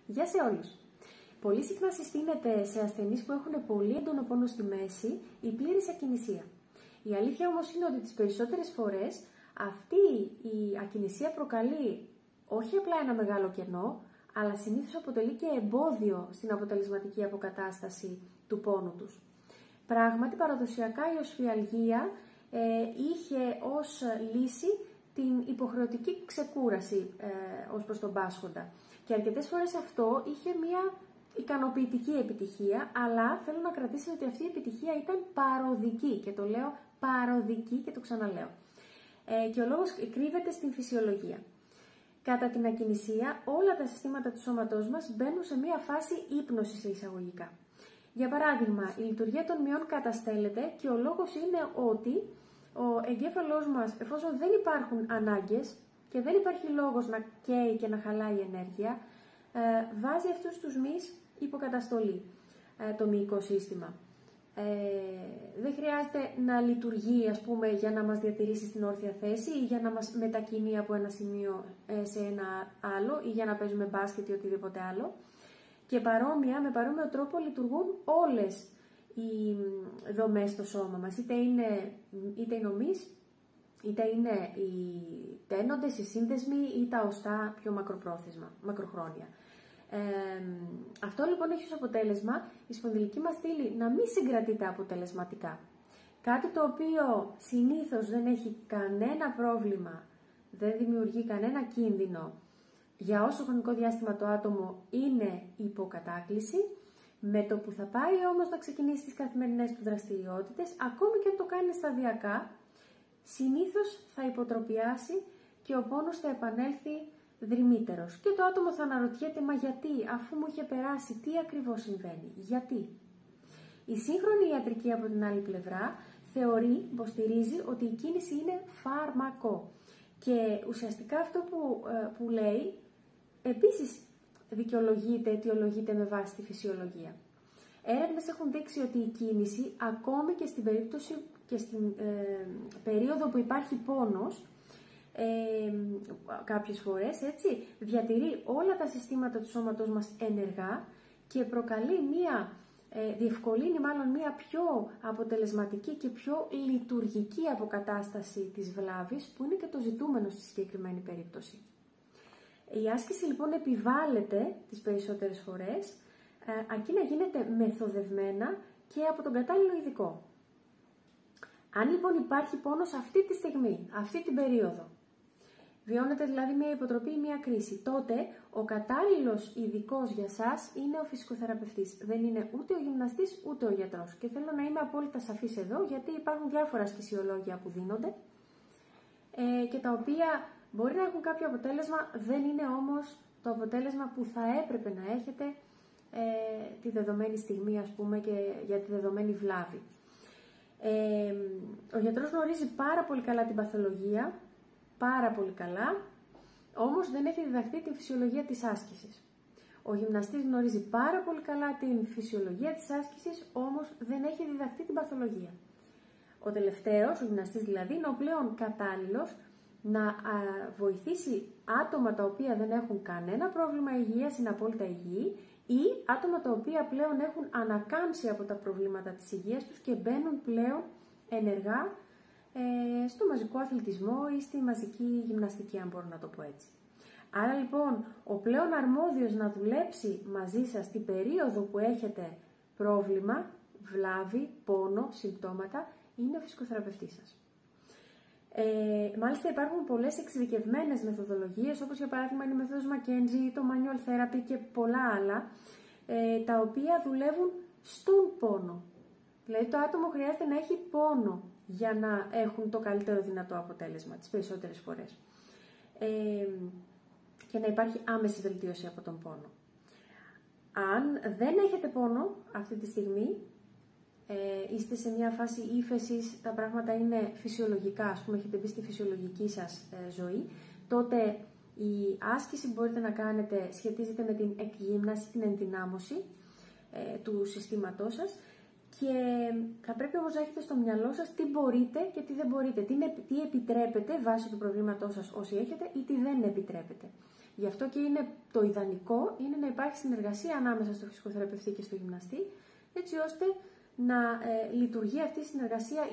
Γεια σε όλους! Πολύ συχνά συστήνεται σε ασθενείς που έχουν πολύ έντονο πόνο στη μέση η πλήρης ακινησία. Η αλήθεια όμως είναι ότι τις περισσότερες φορές αυτή η ακινησία προκαλεί όχι απλά ένα μεγάλο κενό, αλλά συνήθως αποτελεί και εμπόδιο στην αποτελεσματική αποκατάσταση του πόνου τους. Πράγματι, παραδοσιακά η οσφιαλγία είχε ως λύση την υποχρεωτική ξεκούραση ως προς τον πάσχοντα. Και αρκετές φορές αυτό είχε μια ικανοποιητική επιτυχία, αλλά θέλω να κρατήσετε ότι αυτή η επιτυχία ήταν παροδική. Και το λέω παροδική και το ξαναλέω. Και ο λόγος κρύβεται στην φυσιολογία. Κατά την ακινησία, όλα τα συστήματα του σώματός μας μπαίνουν σε μια φάση ύπνωσης εισαγωγικά. Για παράδειγμα, η λειτουργία των μειών καταστέλλεται και ο λόγος είναι ότι ο εγκέφαλός μας, εφόσον δεν υπάρχουν ανάγκες και δεν υπάρχει λόγος να καίει και να χαλάει ενέργεια, βάζει αυτούς τους μυς υποκαταστολή, το μυϊκό σύστημα. Δεν χρειάζεται να λειτουργεί, ας πούμε, για να μας διατηρήσει στην όρθια θέση ή για να μας μετακινεί από ένα σημείο σε ένα άλλο ή για να παίζουμε μπάσκετ ή οτιδήποτε άλλο. Και με παρόμοιο τρόπο λειτουργούν όλες οι δομές στο σώμα μας, είτε είναι ο μυς, είτε είναι οι τένοντες, οι σύνδεσμοι ή τα οστά πιο μακροχρόνια. Αυτό λοιπόν έχει ως αποτέλεσμα η σπονδυλική μας στήλη να μην συγκρατείται αποτελεσματικά. Κάτι το οποίο συνήθως δεν έχει κανένα πρόβλημα, δεν δημιουργεί κανένα κίνδυνο για όσο χρονικό διάστημα το άτομο είναι υποκατάκληση, με το που θα πάει όμως να ξεκινήσει τις καθημερινές του δραστηριότητες, ακόμη και αν το κάνει σταδιακά, συνήθως θα υποτροπιάσει και ο πόνος θα επανέλθει δρυμύτερος. Και το άτομο θα αναρωτιέται, μα γιατί, αφού μου είχε περάσει, τι ακριβώς συμβαίνει, γιατί. Η σύγχρονη ιατρική από την άλλη πλευρά υποστηρίζει ότι η κίνηση είναι φάρμακο. Και ουσιαστικά αυτό που λέει, επίσης αιτιολογείται με βάση τη φυσιολογία. Έρευνες έχουν δείξει ότι η κίνηση, ακόμη και στην περίπτωση και στην περίοδο που υπάρχει πόνος, κάποιες φορές, έτσι, διατηρεί όλα τα συστήματα του σώματός μας ενεργά και διευκολύνει μια πιο αποτελεσματική και πιο λειτουργική αποκατάσταση της βλάβης, που είναι και το ζητούμενο στη συγκεκριμένη περίπτωση. Η άσκηση λοιπόν επιβάλλεται τις περισσότερες φορές, αρκεί να γίνεται μεθοδευμένα και από τον κατάλληλο ειδικό. Αν λοιπόν υπάρχει πόνος αυτή τη στιγμή, αυτή την περίοδο, βιώνετε δηλαδή μια υποτροπή ή μια κρίση, τότε ο κατάλληλος ειδικός για σας είναι ο φυσικοθεραπευτής. Δεν είναι ούτε ο γυμναστής ούτε ο γιατρός. Και θέλω να είμαι απόλυτα σαφής εδώ, γιατί υπάρχουν διάφορα ασκησιολόγια που δίνονται και τα οποία μπορεί να έχουν κάποιο αποτέλεσμα, δεν είναι όμως το αποτέλεσμα που θα έπρεπε να έχετε τη δεδομένη στιγμή, ας πούμε, και για τη δεδομένη βλάβη. Ο γιατρός γνωρίζει πάρα πολύ καλά την παθολογία, πάρα πολύ καλά, όμως δεν έχει διδαχθεί την φυσιολογία της άσκησης. Ο γυμναστής γνωρίζει πάρα πολύ καλά την φυσιολογία της άσκησης, όμως δεν έχει διδαχθεί την παθολογία. Ο τελευταίος, ο γυμναστής δηλαδή, είναι ο πλέον κατάλληλος να βοηθήσει άτομα τα οποία δεν έχουν κανένα πρόβλημα υγείας, είναι απόλυτα υγιή, ή άτομα τα οποία πλέον έχουν ανακάμψει από τα προβλήματα της υγείας τους και μπαίνουν πλέον ενεργά στο μαζικό αθλητισμό ή στη μαζική γυμναστική, αν μπορώ να το πω έτσι. Άρα λοιπόν, ο πλέον αρμόδιος να δουλέψει μαζί σας την περίοδο που έχετε πρόβλημα, βλάβη, πόνο, συμπτώματα, είναι ο φυσικοθεραπευτής σας. Μάλιστα υπάρχουν πολλές εξειδικευμένες μεθοδολογίες, όπως για παράδειγμα είναι η μέθοδος Μακέντζι, το manual therapy και πολλά άλλα, τα οποία δουλεύουν στον πόνο. Δηλαδή το άτομο χρειάζεται να έχει πόνο για να έχουν το καλύτερο δυνατό αποτέλεσμα τις περισσότερες φορές. Και να υπάρχει άμεση βελτίωση από τον πόνο. Αν δεν έχετε πόνο αυτή τη στιγμή, είστε σε μια φάση ύφεσης, τα πράγματα είναι φυσιολογικά, ας πούμε, έχετε μπει στη φυσιολογική σας ζωή, τότε η άσκηση που μπορείτε να κάνετε σχετίζεται με την εκγύμναση, την ενδυνάμωση του συστήματός σας, και θα πρέπει όμως να έχετε στο μυαλό σας τι μπορείτε και τι δεν μπορείτε, τι επιτρέπετε βάσει του προβλήματός σας όσοι έχετε ή τι δεν επιτρέπετε. Γι' αυτό και είναι το ιδανικό είναι να υπάρχει συνεργασία ανάμεσα στο φυσικοθεραπευτή και στο γυμναστή, έτσι ώστε να λειτουργεί αυτή η συνεργασία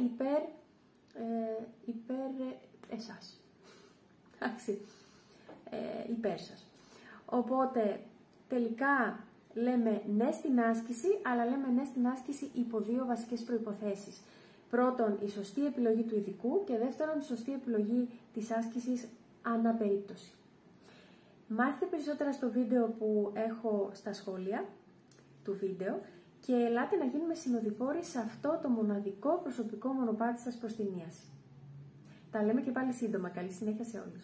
υπέρ εσάς. Εντάξει, υπέρ σας. Οπότε, τελικά λέμε ναι στην άσκηση, αλλά λέμε ναι στην άσκηση υπό δύο βασικές προϋποθέσεις. Πρώτον, η σωστή επιλογή του ειδικού και δεύτερον, η σωστή επιλογή της άσκησης ανά περίπτωση. Μάθετε περισσότερα στο βίντεο που έχω στα σχόλια του βίντεο και ελάτε να γίνουμε συνοδοιπόροι σε αυτό το μοναδικό προσωπικό μονοπάτι σας προς την ίαση. Τα λέμε και πάλι σύντομα. Καλή συνέχεια σε όλους.